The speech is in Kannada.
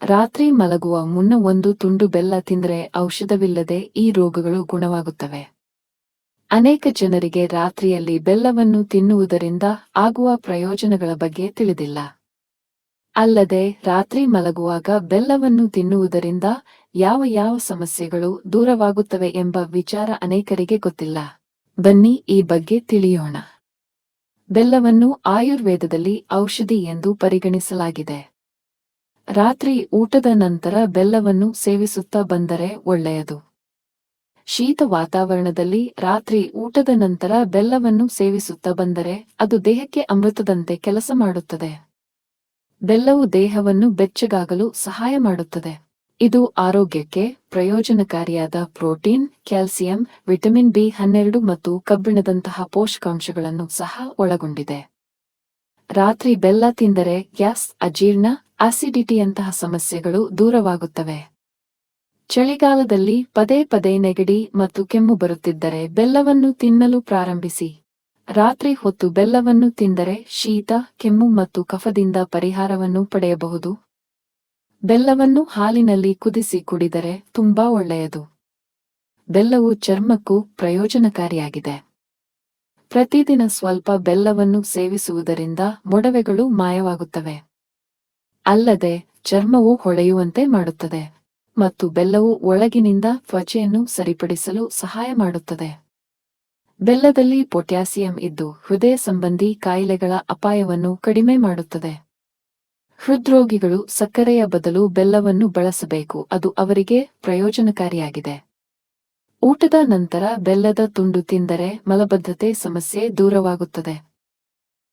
ರಾತ್ರಿ ಮಲಗುವ ಮುನ್ನ ಒಂದು ತುಂಡು ಬೆಲ್ಲ ತಿಂದರೆ ಔಷಧವಿಲ್ಲದೆ ಈ ರೋಗಗಳು ಗುಣವಾಗುತ್ತವೆ. ಅನೇಕ ಜನರಿಗೆ ರಾತ್ರಿಯಲ್ಲಿ ಬೆಲ್ಲವನ್ನು ತಿನ್ನುವುದರಿಂದ ಆಗುವ ಪ್ರಯೋಜನಗಳ ಬಗ್ಗೆ ತಿಳಿದಿಲ್ಲ. ಅಲ್ಲದೆ ರಾತ್ರಿ ಮಲಗುವಾಗ ಬೆಲ್ಲವನ್ನು ತಿನ್ನುವುದರಿಂದ ಯಾವ ಸಮಸ್ಯೆಗಳು ದೂರವಾಗುತ್ತವೆ ಎಂಬ ವಿಚಾರ ಅನೇಕರಿಗೆ ಗೊತ್ತಿಲ್ಲ. ಬನ್ನಿ ಈ ಬಗ್ಗೆ ತಿಳಿಯೋಣ. ಬೆಲ್ಲವನ್ನು ಆಯುರ್ವೇದದಲ್ಲಿ ಔಷಧಿ ಎಂದು ಪರಿಗಣಿಸಲಾಗಿದೆ. ರಾತ್ರಿ ಊಟದ ನಂತರ ಬೆಲ್ಲವನ್ನು ಸೇವಿಸುತ್ತಾ ಬಂದರೆ ಒಳ್ಳೆಯದು. ಶೀತ ವಾತಾವರಣದಲ್ಲಿ ರಾತ್ರಿ ಊಟದ ನಂತರ ಬೆಲ್ಲವನ್ನು ಸೇವಿಸುತ್ತಾ ಬಂದರೆ ಅದು ದೇಹಕ್ಕೆ ಅಮೃತದಂತೆ ಕೆಲಸ ಮಾಡುತ್ತದೆ. ಬೆಲ್ಲವು ದೇಹವನ್ನು ಬೆಚ್ಚಗಾಗಲು ಸಹಾಯ ಮಾಡುತ್ತದೆ. ಇದು ಆರೋಗ್ಯಕ್ಕೆ ಪ್ರಯೋಜನಕಾರಿಯಾದ ಪ್ರೋಟೀನ್, ಕ್ಯಾಲ್ಸಿಯಂ, ವಿಟಮಿನ್ ಬಿ12 ಮತ್ತು ಕಬ್ಬಿಣದಂತಹ ಪೋಷಕಾಂಶಗಳನ್ನು ಸಹ ಒಳಗೊಂಡಿದೆ. ರಾತ್ರಿ ಬೆಲ್ಲ ತಿಂದರೆ ಗ್ಯಾಸ್, ಅಜೀರ್ಣ, ಆಸಿಡಿಟಿಯಂತಹ ಸಮಸ್ಯೆಗಳು ದೂರವಾಗುತ್ತವೆ. ಚಳಿಗಾಲದಲ್ಲಿ ಪದೇ ಪದೇ ನೆಗಡಿ ಮತ್ತು ಕೆಮ್ಮು ಬರುತ್ತಿದ್ದರೆ ಬೆಲ್ಲವನ್ನು ತಿನ್ನಲು ಪ್ರಾರಂಭಿಸಿ. ರಾತ್ರಿ ಹೊತ್ತು ಬೆಲ್ಲವನ್ನು ತಿಂದರೆ ಶೀತ, ಕೆಮ್ಮು ಮತ್ತು ಕಫದಿಂದ ಪರಿಹಾರವನ್ನು ಪಡೆಯಬಹುದು. ಬೆಲ್ಲವನ್ನು ಹಾಲಿನಲ್ಲಿ ಕುದಿಸಿ ಕುಡಿದರೆ ತುಂಬಾ ಒಳ್ಳೆಯದು. ಬೆಲ್ಲವು ಚರ್ಮಕ್ಕೂ ಪ್ರಯೋಜನಕಾರಿಯಾಗಿದೆ. ಪ್ರತಿದಿನ ಸ್ವಲ್ಪ ಬೆಲ್ಲವನ್ನು ಸೇವಿಸುವುದರಿಂದ ಮೊಡವೆಗಳು ಮಾಯವಾಗುತ್ತವೆ. ಅಲ್ಲದೆ ಚರ್ಮವು ಹೊಳೆಯುವಂತೆ ಮಾಡುತ್ತದೆ ಮತ್ತು ಬೆಲ್ಲವು ಒಳಗಿನಿಂದ ತ್ವಚೆಯನ್ನು ಸರಿಪಡಿಸಲು ಸಹಾಯ ಮಾಡುತ್ತದೆ. ಬೆಲ್ಲದಲ್ಲಿ ಪೊಟ್ಯಾಸಿಯಂ ಇದ್ದು ಹೃದಯ ಸಂಬಂಧಿ ಕಾಯಿಲೆಗಳ ಅಪಾಯವನ್ನು ಕಡಿಮೆ ಮಾಡುತ್ತದೆ. ಹೃದ್ರೋಗಿಗಳು ಸಕ್ಕರೆಯ ಬದಲು ಬೆಲ್ಲವನ್ನು ಬಳಸಬೇಕು, ಅದು ಅವರಿಗೆ ಪ್ರಯೋಜನಕಾರಿಯಾಗಿದೆ. ಊಟದ ನಂತರ ಬೆಲ್ಲದ ತುಂಡು ತಿಂದರೆ ಮಲಬದ್ಧತೆ ಸಮಸ್ಯೆ ದೂರವಾಗುತ್ತದೆ.